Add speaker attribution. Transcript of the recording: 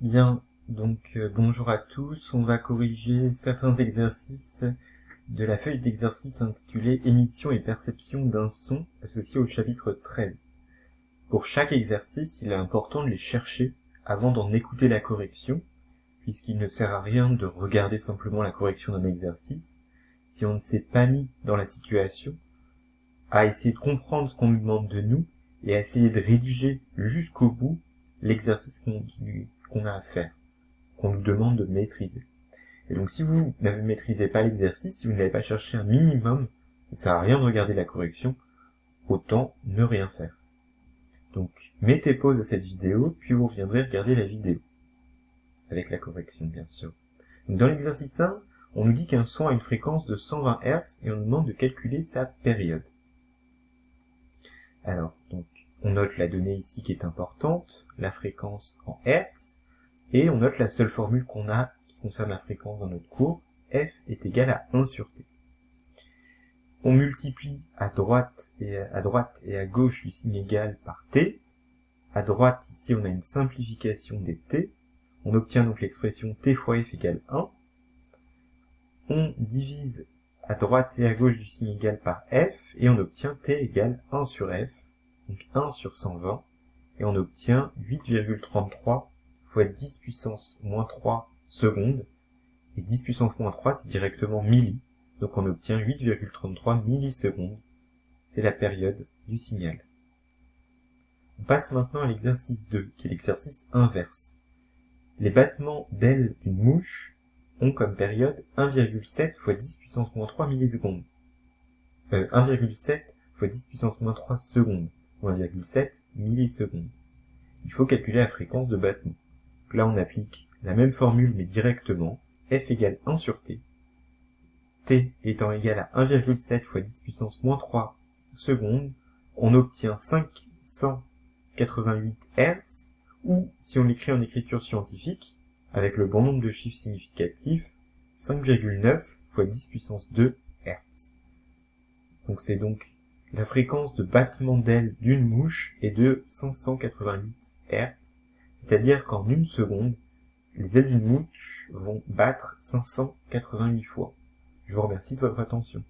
Speaker 1: Bien, bonjour à tous, on va corriger certains exercices de la feuille d'exercice intitulée Émission et perception d'un son associé au chapitre 13. Pour chaque exercice, il est important de les chercher avant d'en écouter la correction, puisqu'il ne sert à rien de regarder simplement la correction d'un exercice si on ne s'est pas mis dans la situation, à essayer de comprendre ce qu'on nous demande de nous et à essayer de rédiger jusqu'au bout l'exercice qu'on a à faire, qu'on nous demande de maîtriser. Et donc si vous ne maîtrisez pas l'exercice, si vous n'avez pas cherché un minimum, ça sert à rien de regarder la correction, autant ne rien faire. Donc mettez pause à cette vidéo, puis vous reviendrez regarder la vidéo. Avec la correction, bien sûr. Donc, dans l'exercice 1, on nous dit qu'un son a une fréquence de 120 Hz et on nous demande de calculer sa période. Alors, donc, on note la donnée ici qui est importante, la fréquence en Hz, et on note la seule formule qu'on a qui concerne la fréquence dans notre cours, f est égal à 1 sur t. On multiplie à droite et à gauche du signe égal par t. À droite, ici, on a une simplification des t. On obtient donc l'expression t fois f égale 1. On divise à droite et à gauche du signe égal par f, et on obtient t égale 1 sur f, donc 1 sur 120, et on obtient 8,33 fois 10 puissance moins 3 secondes, et 10 puissance moins 3 c'est directement milli, donc on obtient 8,33 millisecondes, c'est la période du signal. On passe maintenant à l'exercice 2, qui est l'exercice inverse. Les battements d'ailes d'une mouche ont comme période 1,7 fois 10 puissance moins 3 millisecondes. 1,7 fois 10 puissance moins 3 secondes, ou 1,7 millisecondes. Il faut calculer la fréquence de battement. Là, on applique la même formule, mais directement. F égale 1 sur t. T étant égal à 1,7 fois 10 puissance moins 3 secondes, on obtient 588 Hz, ou, si on l'écrit en écriture scientifique, avec le bon nombre de chiffres significatifs, 5,9 fois 10 puissance 2 Hz. Donc c'est donc la fréquence de battement d'aile d'une mouche est de 588 Hz, c'est-à-dire qu'en une seconde, les ailes d'une mouche vont battre 588 fois. Je vous remercie de votre attention.